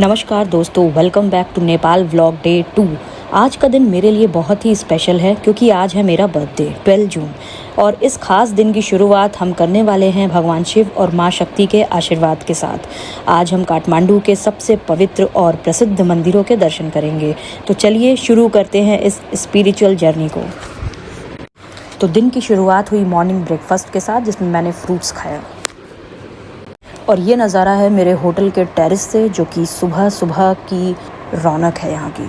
नमस्कार दोस्तों, welcome back to Nepal vlog day 2। आज का दिन मेरे लिए बहुत ही स्पेशल है क्योंकि आज है मेरा बर्थडे 12 जून और इस खास दिन की शुरुआत हम करने वाले हैं भगवान शिव और माँ शक्ति के आशीर्वाद के साथ। आज हम काठमांडू के सबसे पवित्र और प्रसिद्ध मंदिरों के दर्शन करेंगे। तो चलिए शुरू करते हैं इस स्पिरिचुअल जर्नी को। तो दिन की शुरुआत हुई मॉर्निंग ब्रेकफास्ट के साथ, जिसमें मैंने फ्रूट्स खाया। और ये नज़ारा है मेरे होटल के टेरेस से, जो कि सुबह सुबह की रौनक है यहाँ की।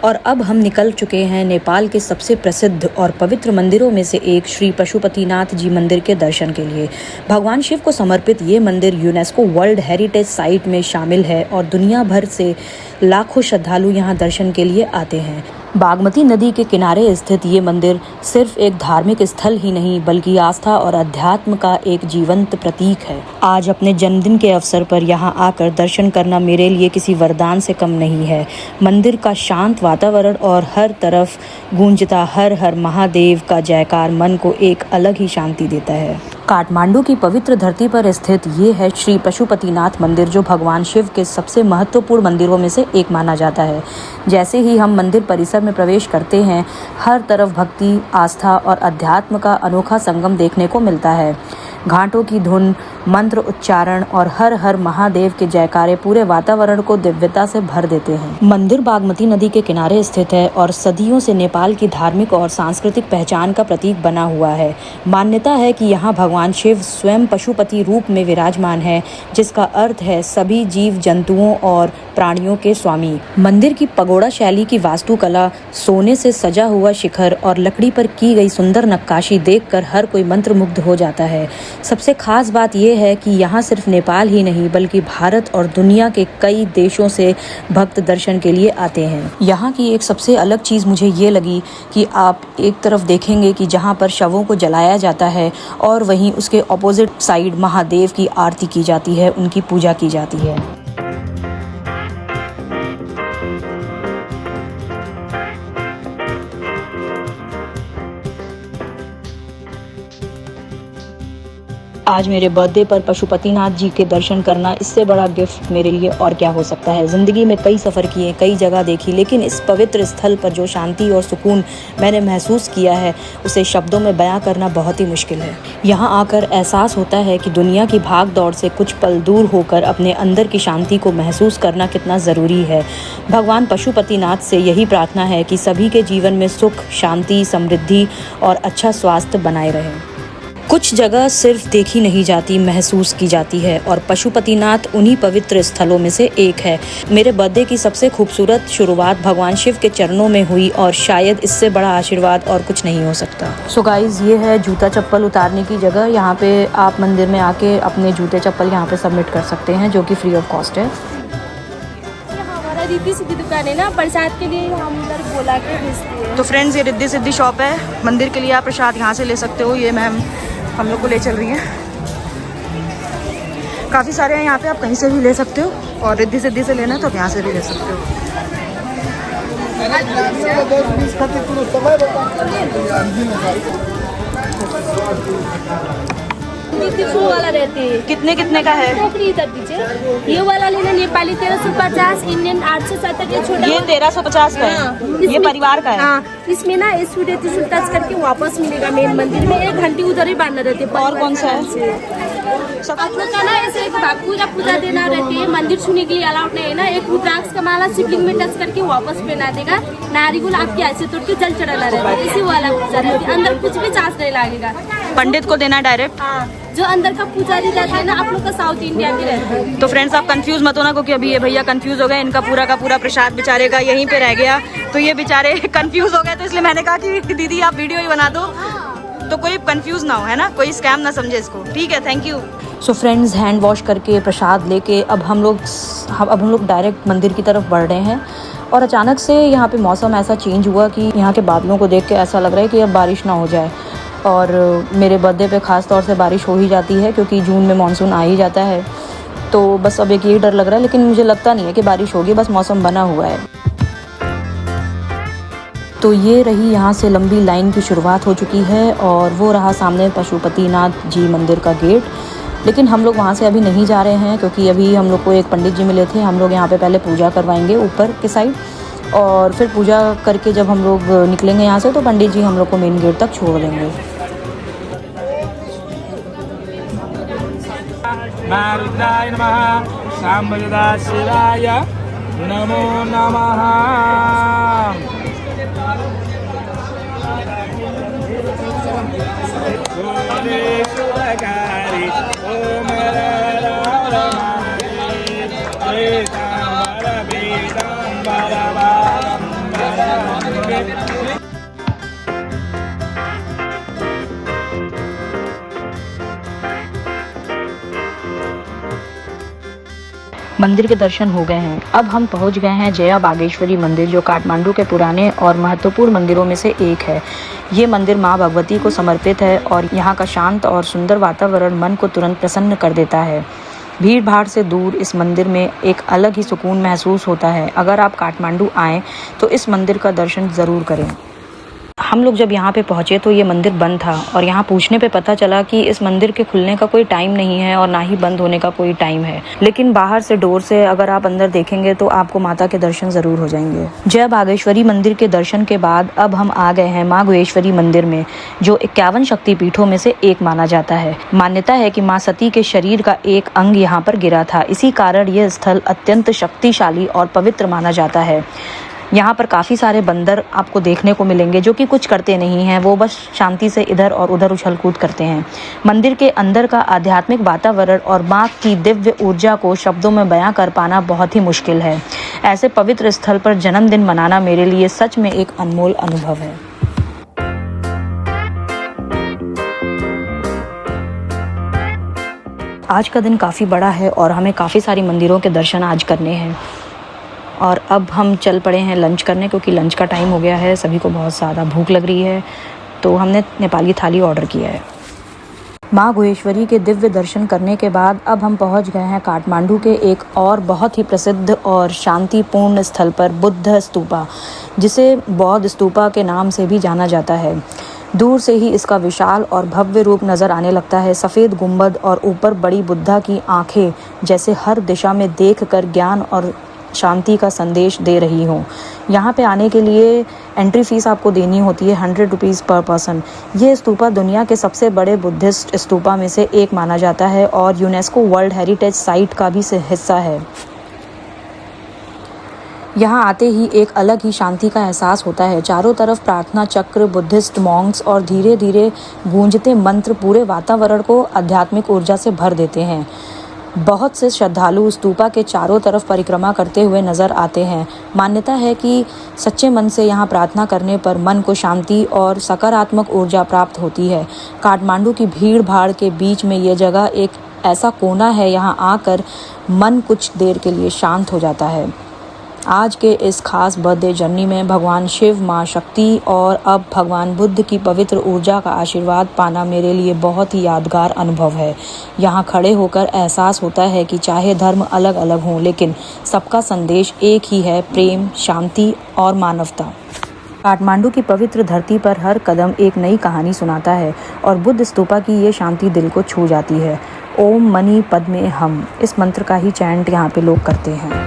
और अब हम निकल चुके हैं नेपाल के सबसे प्रसिद्ध और पवित्र मंदिरों में से एक श्री पशुपतिनाथ जी मंदिर के दर्शन के लिए। भगवान शिव को समर्पित ये मंदिर यूनेस्को वर्ल्ड हेरिटेज साइट में शामिल है और दुनिया भर से लाखों श्रद्धालु यहाँ दर्शन के लिए आते हैं। बागमती नदी के किनारे स्थित ये मंदिर सिर्फ एक धार्मिक स्थल ही नहीं बल्कि आस्था और अध्यात्म का एक जीवंत प्रतीक है। आज अपने जन्मदिन के अवसर पर यहाँ आकर दर्शन करना मेरे लिए किसी वरदान से कम नहीं है। मंदिर का शांत वातावरण और हर तरफ गूंजता हर हर महादेव का जयकार मन को एक अलग ही शांति देता है। काठमांडू की पवित्र धरती पर स्थित ये है श्री पशुपतिनाथ मंदिर, जो भगवान शिव के सबसे महत्वपूर्ण मंदिरों में से एक माना जाता है। जैसे ही हम मंदिर परिसर में प्रवेश करते हैं, हर तरफ भक्ति, आस्था और अध्यात्म का अनोखा संगम देखने को मिलता है। घाटों की धुन, मंत्र उच्चारण और हर हर महादेव के जयकारे पूरे वातावरण को दिव्यता से भर देते हैं। मंदिर बागमती नदी के किनारे स्थित है और सदियों से नेपाल की धार्मिक और सांस्कृतिक पहचान का प्रतीक बना हुआ है। मान्यता है कि यहाँ भगवान शिव स्वयं पशुपति रूप में विराजमान है, जिसका अर्थ है सभी जीव जंतुओं और प्राणियों के स्वामी। मंदिर की पगोड़ा शैली की वास्तुकला, सोने से सजा हुआ शिखर और लकड़ी पर की गई सुंदर नक्काशी देखकर हर कोई मंत्रमुग्ध हो जाता है। सबसे खास बात यह है कि यहाँ सिर्फ नेपाल ही नहीं बल्कि भारत और दुनिया के कई देशों से भक्त दर्शन के लिए आते हैं। यहाँ की एक सबसे अलग चीज़ मुझे ये लगी कि आप एक तरफ देखेंगे कि जहाँ पर शवों को जलाया जाता है और वहीं उसके ऑपोजिट साइड महादेव की आरती की जाती है, उनकी पूजा की जाती है। आज मेरे बर्थडे पर पशुपतिनाथ जी के दर्शन करना, इससे बड़ा गिफ्ट मेरे लिए और क्या हो सकता है। ज़िंदगी में कई सफ़र किए, कई जगह देखी, लेकिन इस पवित्र स्थल पर जो शांति और सुकून मैंने महसूस किया है उसे शब्दों में बयां करना बहुत ही मुश्किल है। यहाँ आकर एहसास होता है कि दुनिया की भाग दौड़ से कुछ पल दूर होकर अपने अंदर की शांति को महसूस करना कितना ज़रूरी है। भगवान पशुपतिनाथ से यही प्रार्थना है कि सभी के जीवन में सुख, शांति, समृद्धि और अच्छा स्वास्थ्य बनाए रहे। कुछ जगह सिर्फ देखी नहीं जाती, महसूस की जाती है और पशुपतिनाथ उन्हीं पवित्र स्थलों में से एक है। मेरे बर्थडे की सबसे खूबसूरत शुरुआत भगवान शिव के चरणों में हुई और शायद इससे बड़ा आशीर्वाद और कुछ नहीं हो सकता। सो गाइज, ये है जूता चप्पल उतारने की जगह। यहाँ पे आप मंदिर में आके अपने जूते चप्पल यहाँ पे सबमिट कर सकते हैं, जो कि फ्री ऑफ कॉस्ट है। रिद्धि सिद्धि दुकान है ना, प्रसाद के लिए हम उधर बोला के भेजते हैं। तो फ्रेंड्स, ये रिद्धि सिद्धि शॉप है। मंदिर के लिए आप प्रसाद यहाँ से ले सकते हो। ये मैम हम लोग को ले चल रही हैं। काफ़ी सारे हैं यहाँ पे, आप कहीं से भी ले सकते हो और रिद्धि सिद्धि से लेना है तो आप यहाँ से भी ले सकते हो। वाला रहते हैं। कितने कितने का है? इधर दीजिए। ये वाला लेना नेपाली 1350, इंडियन 870 के छोटा। ये 1350 का है। ये परिवार का है। हाँ, इसमें ना स्वीट टच करके वापस मिलेगा। मेन मंदिर में 1 घंटे उधर ही बांधना रहते हैं। और कौन सा है? आप लोग का ना ऐसे पूजा देना रहती है। मंदिर छूने के लिए अलाउड नहीं है ना। एक रुद्राक्ष का माला शिवलिंग में टच करके वापस पहना देगा। नारियल आपके ऐसे तोड़ के जल चढ़ाना रहता है। इसी वाला पूजा रहती है। अंदर कुछ भी चार्ज नहीं लगेगा। पंडित को देना डायरेक्ट। हाँ, जो अंदर का पुजारी रहता है ना, आप लोग का साउथ इंडिया में रहता है। तो फ्रेंड्स, आप कंफ्यूज मत होना, क्योंकि अभी ये भैया कंफ्यूज हो गए। इनका पूरा का पूरा प्रसाद बेचारे का यहीं पे रह गया, तो ये बेचारे कंफ्यूज हो गए। तो इसलिए मैंने कहा कि दीदी आप वीडियो ही बना दो तो कोई कंफ्यूज ना हो, है ना, कोई स्कैम ना समझे इसको। ठीक है, thank you. So friends, hand wash करके प्रसाद लेके अब हम लोग डायरेक्ट मंदिर की तरफ बढ़ रहे हैं। और अचानक से यहाँ पे मौसम ऐसा चेंज हुआ कि यहाँ के बादलों को देख के ऐसा लग रहा है कि अब बारिश ना हो जाए। और मेरे बर्थडे पे ख़ास तौर से बारिश हो ही जाती है, क्योंकि जून में मानसून आ ही जाता है। तो बस अब एक यही डर लग रहा है, लेकिन मुझे लगता नहीं है कि बारिश होगी, बस मौसम बना हुआ है। तो ये रही यहाँ से लंबी लाइन की शुरुआत हो चुकी है और वो रहा सामने पशुपतिनाथ जी मंदिर का गेट। लेकिन हम लोग वहाँ से अभी नहीं जा रहे हैं क्योंकि अभी हम लोग को एक पंडित जी मिले थे। हम लोग यहाँ पे पहले पूजा करवाएंगे ऊपर के साइड, और फिर पूजा करके जब हम लोग निकलेंगे यहाँ से तो पंडित जी हम लोग को मेन गेट तक छोड़ देंगे। रुद्राय नमः, शाम्भवी शिवाय नमो नमः। मंदिर के दर्शन हो गए हैं। अब हम पहुंच गए हैं जया बागेश्वरी मंदिर, जो काठमांडू के पुराने और महत्वपूर्ण मंदिरों में से एक है। ये मंदिर मां भगवती को समर्पित है और यहाँ का शांत और सुंदर वातावरण मन को तुरंत प्रसन्न कर देता है। भीड़ भाड़ से दूर इस मंदिर में एक अलग ही सुकून महसूस होता है। अगर आप काठमांडू आएँ तो इस मंदिर का दर्शन ज़रूर करें। हम लोग जब यहाँ पे पहुँचे तो ये मंदिर बंद था और यहाँ पूछने पे पता चला कि इस मंदिर के खुलने का कोई टाइम नहीं है और ना ही बंद होने का कोई टाइम है। लेकिन बाहर से डोर से अगर आप अंदर देखेंगे तो आपको माता के दर्शन ज़रूर हो जाएंगे। जय बागेश्वरी मंदिर के दर्शन के बाद अब हम आ गए हैं माँ गुहेश्वरी मंदिर में, जो 51 शक्तिपीठों में से एक माना जाता है। मान्यता है कि माँ सती के शरीर का एक अंग यहाँ पर गिरा था, इसी कारण यह स्थल अत्यंत शक्तिशाली और पवित्र माना जाता है। यहाँ पर काफ़ी सारे बंदर आपको देखने को मिलेंगे जो कि कुछ करते नहीं हैं, वो बस शांति से इधर और उधर उछल कूद करते हैं। मंदिर के अंदर का आध्यात्मिक वातावरण और माँ की दिव्य ऊर्जा को शब्दों में बयां कर पाना बहुत ही मुश्किल है। ऐसे पवित्र स्थल पर जन्मदिन मनाना मेरे लिए सच में एक अनमोल अनुभव है। आज का दिन काफ़ी बड़ा है और हमें काफ़ी सारी मंदिरों के दर्शन आज करने हैं और अब हम चल पड़े हैं लंच करने, क्योंकि लंच का टाइम हो गया है। सभी को बहुत ज़्यादा भूख लग रही है तो हमने नेपाली थाली ऑर्डर किया है। माँ गुहेश्वरी के दिव्य दर्शन करने के बाद अब हम पहुँच गए हैं काठमांडू के एक और बहुत ही प्रसिद्ध और शांतिपूर्ण स्थल पर, बुद्ध स्तूपा, जिसे बौद्ध स्तूपा के नाम से भी जाना जाता है। दूर से ही इसका विशाल और भव्य रूप नज़र आने लगता है। सफ़ेद गुंबद और ऊपर बड़ी बुद्धा की आंखें जैसे हर दिशा में देखकर ज्ञान और शांति का संदेश दे रही हूँ। यहाँ पे आने के लिए एंट्री फीस आपको देनी होती है 100 रुपीज़ पर पर्सन। ये स्तूपा दुनिया के सबसे बड़े बुद्धिस्ट स्तूपा में से एक माना जाता है और यूनेस्को वर्ल्ड हेरिटेज साइट का भी हिस्सा है। यहाँ आते ही एक अलग ही शांति का एहसास होता है। चारों तरफ प्रार्थना चक्र, बुद्धिस्ट मॉन्क्स और धीरे धीरे गूंजते मंत्र पूरे वातावरण को आध्यात्मिक ऊर्जा से भर देते हैं। बहुत से श्रद्धालु स्तूपा के चारों तरफ परिक्रमा करते हुए नजर आते हैं। मान्यता है कि सच्चे मन से यहाँ प्रार्थना करने पर मन को शांति और सकारात्मक ऊर्जा प्राप्त होती है। काठमांडू की भीड़ भाड़ के बीच में ये जगह एक ऐसा कोना है, यहाँ आकर मन कुछ देर के लिए शांत हो जाता है। आज के इस खास बर्थडे जर्नी में भगवान शिव, माँ शक्ति और अब भगवान बुद्ध की पवित्र ऊर्जा का आशीर्वाद पाना मेरे लिए बहुत ही यादगार अनुभव है। यहाँ खड़े होकर एहसास होता है कि चाहे धर्म अलग अलग हों, लेकिन सबका संदेश एक ही है, प्रेम, शांति और मानवता। काठमांडू की पवित्र धरती पर हर कदम एक नई कहानी सुनाता है और बुद्ध स्तूपा की ये शांति दिल को छू जाती है। ओम मनी पद्मे हम, इस मंत्र का ही चैंट यहाँ पे लोग करते हैं।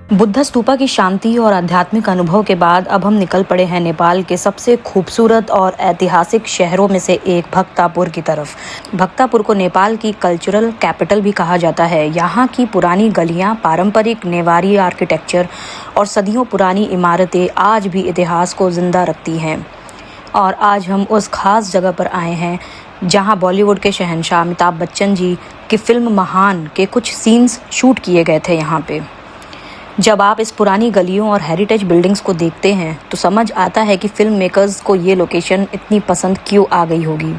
बुद्ध स्तूपा की शांति और आध्यात्मिक अनुभव के बाद अब हम निकल पड़े हैं नेपाल के सबसे खूबसूरत और ऐतिहासिक शहरों में से एक भक्तापुर की तरफ। भक्तापुर को नेपाल की कल्चरल कैपिटल भी कहा जाता है। यहाँ की पुरानी गलियाँ, पारंपरिक नेवारी आर्किटेक्चर और सदियों पुरानी इमारतें आज भी इतिहास को जिंदा रखती हैं। और आज हम उस खास जगह पर आए हैं जहाँ बॉलीवुड के शहंशाह अमिताभ बच्चन जी की फिल्म महान के कुछ सीन्स शूट किए गए थे यहाँ पे। जब आप इस पुरानी गलियों और हेरिटेज बिल्डिंग्स को देखते हैं तो समझ आता है कि फिल्म मेकर्स को ये लोकेशन इतनी पसंद क्यों आ गई होगी।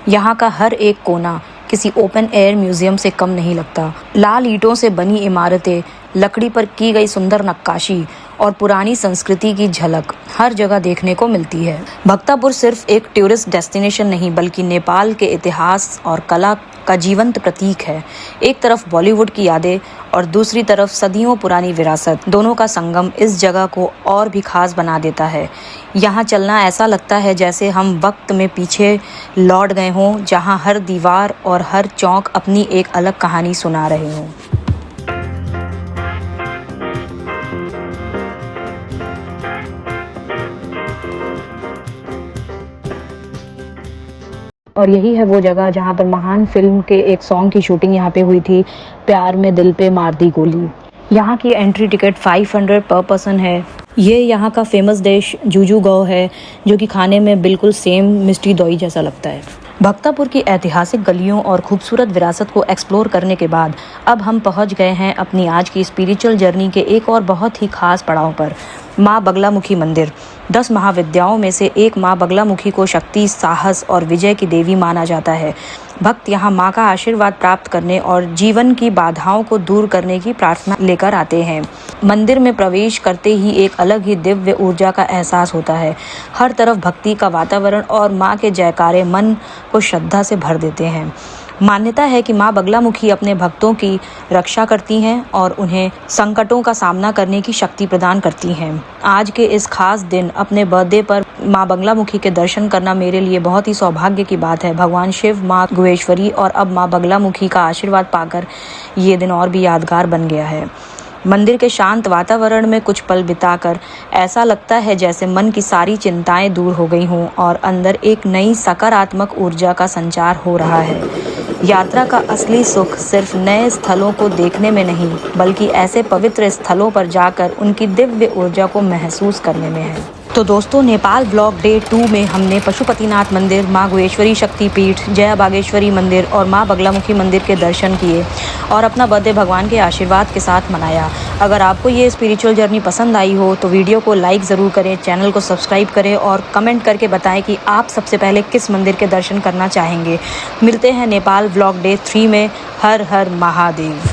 यहाँ का हर एक कोना किसी ओपन एयर म्यूजियम से कम नहीं लगता। लाल ईंटों से बनी इमारतें, लकड़ी पर की गई सुंदर नक्काशी और पुरानी संस्कृति की झलक हर जगह देखने को मिलती है। भक्तापुर सिर्फ एक टूरिस्ट डेस्टिनेशन नहीं बल्कि नेपाल के इतिहास और कला का जीवंत प्रतीक है। एक तरफ बॉलीवुड की यादें और दूसरी तरफ सदियों पुरानी विरासत, दोनों का संगम इस जगह को और भी खास बना देता है। यहाँ चलना ऐसा लगता है जैसे हम वक्त में पीछे लौट गए हों, जहाँ हर दीवार और हर चौक अपनी एक अलग कहानी सुना रहे हों। और यही है वो जगह जहाँ पर महान फिल्म के एक सॉन्ग की शूटिंग यहाँ पे हुई थी, प्यार में दिल पे मार दी गोली। यहाँ की एंट्री टिकट 500 पर पर्सन है। ये यहाँ का फेमस डिश जूजू गौ है, जो कि खाने में बिल्कुल सेम मिष्टी दोई जैसा लगता है। भक्तापुर की ऐतिहासिक गलियों और खूबसूरत विरासत को एक्सप्लोर करने के बाद अब हम पहुँच गए हैं अपनी आज की स्पिरिचुअल जर्नी के एक और बहुत ही खास पड़ाव पर, माँ बगलामुखी मंदिर। 10 महाविद्याओं में से एक माँ बगलामुखी को शक्ति, साहस और विजय की देवी माना जाता है। भक्त यहाँ माँ का आशीर्वाद प्राप्त करने और जीवन की बाधाओं को दूर करने की प्रार्थना लेकर आते हैं। मंदिर में प्रवेश करते ही एक अलग ही दिव्य ऊर्जा का एहसास होता है। हर तरफ भक्ति का वातावरण और माँ के जयकारे मन को श्रद्धा से भर देते हैं। मान्यता है कि माँ बगलामुखी अपने भक्तों की रक्षा करती हैं और उन्हें संकटों का सामना करने की शक्ति प्रदान करती हैं। आज के इस खास दिन अपने बर्थडे पर माँ बगलामुखी के दर्शन करना मेरे लिए बहुत ही सौभाग्य की बात है। भगवान शिव, माँ गुहेश्वरी और अब माँ बगलामुखी का आशीर्वाद पाकर ये दिन और भी यादगार बन गया है। मंदिर के शांत वातावरण में कुछ पल बिताकर ऐसा लगता है जैसे मन की सारी चिंताएं दूर हो गई हों और अंदर एक नई सकारात्मक ऊर्जा का संचार हो रहा है। यात्रा का असली सुख सिर्फ नए स्थलों को देखने में नहीं बल्कि ऐसे पवित्र स्थलों पर जाकर उनकी दिव्य ऊर्जा को महसूस करने में है। तो दोस्तों, नेपाल ब्लॉग डे 2 में हमने पशुपतिनाथ मंदिर, माँ गुहेश्वरी शक्तिपीठ, जया बागेश्वरी मंदिर और माँ बगलामुखी मंदिर के दर्शन किए और अपना बर्थडे भगवान के आशीर्वाद के साथ मनाया। अगर आपको ये स्पिरिचुअल जर्नी पसंद आई हो तो वीडियो को लाइक ज़रूर करें, चैनल को सब्सक्राइब करें और कमेंट करके बताएं कि आप सबसे पहले किस मंदिर के दर्शन करना चाहेंगे। मिलते हैं नेपाल ब्लॉग डे 3 में। हर हर महादेव।